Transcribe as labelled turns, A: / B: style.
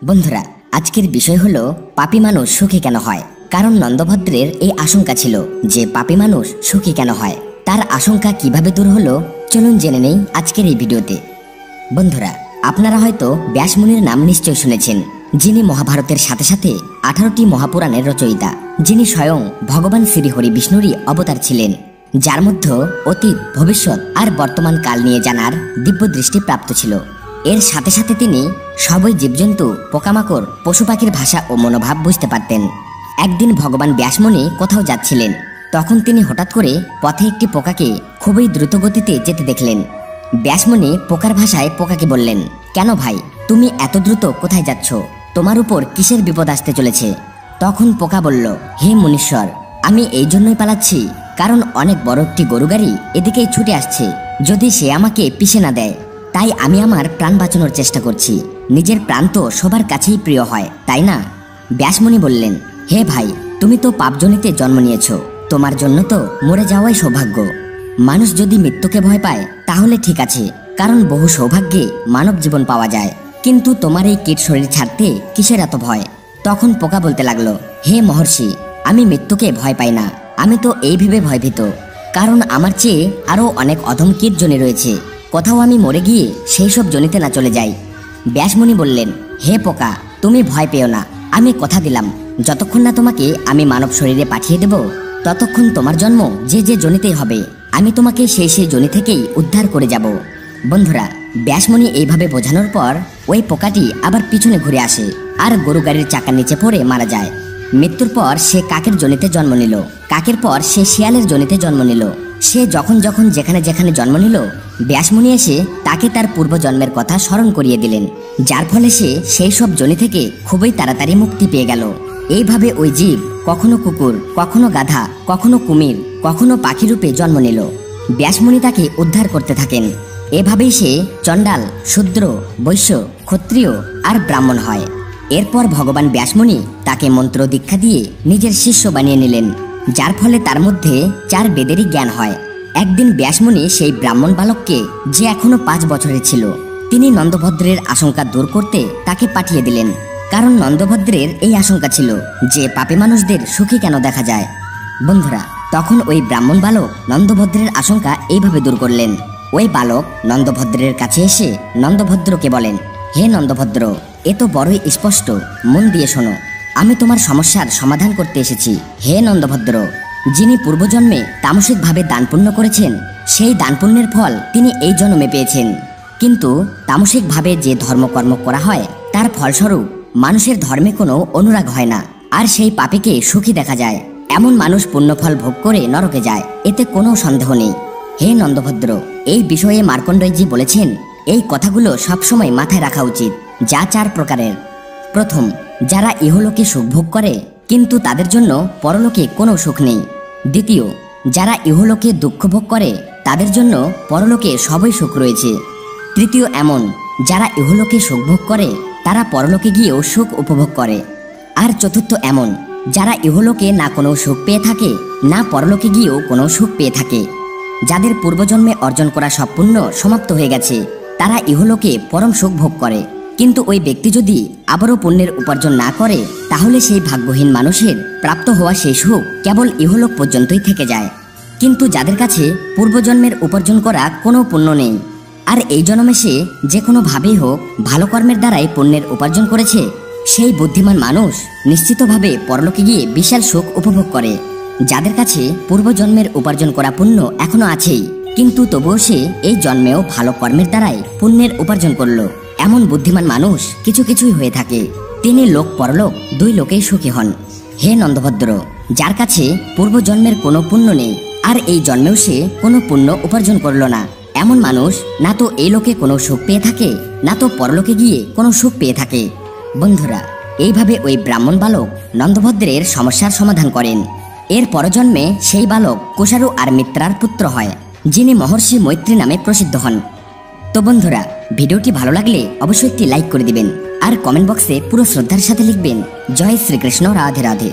A: বন্ধুরা, আজকের বিষয় হলো পাপী মানুষ সুখী কেন হয়। কারণ নন্দভদ্রের এই আশঙ্কা ছিল যে পাপী মানুষ সুখী কেন হয়। তার আশঙ্কা কিভাবে দূর হলো চলুন জেনে নেই আজকের এই ভিডিওতে। বন্ধুরা, আপনারা হয়তো ব্যাসমুনির নাম নিশ্চয় শুনেছেন, যিনি মহাভারতের সাথে সাথে 18টি মহাপুরাণের রচয়িতা, যিনি স্বয়ং ভগবান শ্রীহরি বিষ্ণুরই অবতার ছিলেন, যার মধ্যে অতীত, ভবিষ্যৎ আর বর্তমান কাল নিয়ে জানার দিব্য দৃষ্টি প্রাপ্ত ছিল। এর সাথে সাথে তিনি সবই জীবজন্তু, পোকামাকড়, পশু পাখির ভাষা ও মনোভাব বুঝতে পারতেন। একদিন ভগবান ব্যাসমুনি কোথাও যাচ্ছিলেন, তখন তিনি হঠাৎ করে পথে একটি পোকাকে খুবই দ্রুত গতিতে যেতে দেখলেন। ব্যাসমুনি পোকার ভাষায় পোকাকে বললেন, কেন ভাই, তুমি এত দ্রুত কোথায় যাচ্ছ? তোমার উপর কিসের বিপদ আসতে চলেছে? তখন পোকা বলল, হে মুনীশ্বর, আমি এই জন্যই পালাচ্ছি, কারণ অনেক বড় একটি গরু গাড়ি এদিকেই ছুটে আসছে। যদি সে আমাকে পিষে না দেয়, তাই আমি আমার প্রাণ বাঁচানোর চেষ্টা করছি। নিজের প্রাণ তো সবার কাছেই প্রিয় হয়, তাই না? ব্যাসমুনি বললেন, হে ভাই, তুমি তো পাপজনিতে জন্ম নিয়েছ, তোমার জন্য তো মরে যাওয়াই সৌভাগ্য। মানুষ যদি মৃত্যুকে ভয় পায় তাহলে ঠিক আছে, কারণ বহু সৌভাগ্যে মানব জীবন পাওয়া যায়, কিন্তু তোমার এই কীট শরীর ছাড়তে কিসের এত ভয়? তখন পোকা বলতে লাগলো, হে মহর্ষি, আমি মৃত্যুকে ভয় পাই না, আমি তো এই ভেবে ভয়ভীত, কারণ আমার চেয়ে আরও অনেক অধম কীট জনি রয়েছে, কোথাও আমি মরে গিয়ে সেই সব জনিতে না চলে যাই। ব্যাসমুনি বললেন, হে পোকা, তুমি ভয় পেও না, আমি কথা দিলাম, যতক্ষণ না তোমাকে আমি মানব শরীরে পাঠিয়ে দেব, ততক্ষণ তোমার জন্ম যে যে জনিতেই হবে, আমি তোমাকে সেই সেই জনি থেকেই উদ্ধার করে যাব। বন্ধুরা, ব্যাসমুনি এইভাবে বোঝানোর পর ওই পোকাটি আবার পিছনে ঘুরে আসে আর গরু গাড়ির চাকার নিচে পড়ে মারা যায়। মৃত্যুর পর সে কাকের জনিতে জন্ম নিল, কাকের পর সে শিয়ালের জনিতে জন্ম নিল। সে যখন যখন যেখানে যেখানে জন্ম নিল, ব্যাসমুনি এসে তাকে তার পূর্বজন্মের কথা স্মরণ করিয়ে দিলেন, যার ফলে সে সেই সব জনি থেকে খুবই তাড়াতাড়ি মুক্তি পেয়ে গেল। এইভাবে ওই জীব কখনো কুকুর, কখনো গাধা, কখনো কুমির, কখনো পাখি রূপে জন্ম নিল। ব্যাসমুনি তাকে উদ্ধার করতে থাকেন। এভাবেই সে চণ্ডাল, শূদ্র, বৈশ্য, ক্ষত্রিয় আর ব্রাহ্মণ হয়। এরপর ভগবান ব্যাসমুনি তাকে মন্ত্র দীক্ষা দিয়ে নিজের শিষ্য বানিয়ে নিলেন, যার ফলে তার মধ্যে 4 বেদেরই জ্ঞান হয়। একদিন ব্যাসমুনি সেই ব্রাহ্মণ বালককে, যে এখনো 5 বছরের ছিল, তিনি নন্দভদ্রের আশঙ্কা দূর করতে তাকে পাঠিয়ে দিলেন। কারণ নন্দভদ্রের এই আশঙ্কা ছিল যে পাপী মানুষদের সুখী কেন দেখা যায়। বন্ধুরা, তখন ওই ব্রাহ্মণ বালক নন্দভদ্রের আশঙ্কা এইভাবে দূর করলেন। ওই বালক নন্দভদ্রের কাছে এসে নন্দভদ্রকে বলেন, হে নন্দভদ্র, এ তো বড়ই স্পষ্ট, মন দিয়ে শোনো, আমি তোমার সমস্যার সমাধান করতে এসেছি। হে নন্দভদ্র, যিনি পূর্বজন্মে তামসিকভাবে দান পুণ্য করেছেন, সেই দান পুণ্যের ফল তিনি এই জন্মে পেয়েছেন। কিন্তু তামসিকভাবে যে ধর্মকর্ম করা হয়, তার ফলস্বরূপ মানুষের ধর্মে কোনো অনুরাগ হয় না, আর সেই পাপীকে সুখী দেখা যায়। এমন মানুষ পুণ্যফল ভোগ করে নরকে যায়, এতে কোনো সন্দেহ নেই। হে নন্দভদ্র, এই বিষয়ে মার্কণ্ডেয়জি বলেছেন, এই কথাগুলো সবসময় মাথায় রাখা উচিত, যা 4 প্রকারের। প্রথম, যারা ইহলোকে সুখ ভোগ করে কিন্তু তাদের জন্য পরলোকে কোনো সুখ নেই। দ্বিতীয়, যারা ইহলোকে দুঃখ ভোগ করে তাদের জন্য পরলোকে সবই সুখ রয়েছে। তৃতীয়, এমন যারা ইহলোকে সুখ ভোগ করে তারা পরলোকে গিয়েও সুখ উপভোগ করে। আর চতুর্থ, এমন যারা ইহলোকে না কোনো সুখ পেয়ে থাকে, না পরলোকে গিয়েও কোনো সুখ পেয়ে থাকে। যাদের পূর্বজন্মে অর্জন করা সব পুণ্য সমাপ্ত হয়ে গেছে, তারা ইহলোকে পরম সুখ ভোগ করে। কিন্তু ওই ব্যক্তি যদি আবারও পুণ্যের উপার্জন না করে, তাহলে সেই ভাগ্যহীন মানুষের প্রাপ্ত হওয়া সেই সুখ কেবল ইহলোক পর্যন্তই থেকে যায়। কিন্তু যাদের কাছে পূর্বজন্মের উপার্জন করা কোনো পুণ্য নেই, আর এই জন্মে সে যে কোনোভাবেই হোক ভালো কর্মের দ্বারাই পুণ্যের উপার্জন করেছে, সেই বুদ্ধিমান মানুষ নিশ্চিতভাবে পরলোকে গিয়ে বিশাল সুখ উপভোগ করে। যাদের কাছে পূর্বজন্মের উপার্জন করা পুণ্য এখনো আছেই, কিন্তু তবুও সে এই জন্মেও ভালো কর্মের দ্বারাই পুণ্যের উপার্জন করলো, এমন বুদ্ধিমান মানুষ কিছু কিছুই হয়ে থাকে। তিনি লোক পরলোক 2 লোকেই সুখী হন। হে নন্দভদ্র, যার কাছে পূর্বজন্মের কোনো পুণ্য নেই, আর এই জন্মেও সে কোনো পুণ্য উপার্জন করলো না, এমন মানুষ না তো এই লোকে কোনো সুখ পেয়ে থাকে, না তো পরলোকে গিয়ে কোনো সুখ পেয়ে থাকে। বন্ধুরা, এইভাবে ওই ব্রাহ্মণ বালক নন্দভদ্রের সমস্যার সমাধান করেন। এর পরজন্মে সেই বালক কুশারু আর মিত্রার পুত্র হয়, যিনি মহর্ষি মৈত্রী নামে প্রসিদ্ধ হন। তো বন্ধুরা, ভিডিওটি ভালো লাগলে অবশ্যই একটি লাইক করে দিবেন, আর কমেন্ট বক্সে পুরো শ্রদ্ধার সাথে লিখবেন, জয় শ্রীকৃষ্ণ, রাধে রাধে।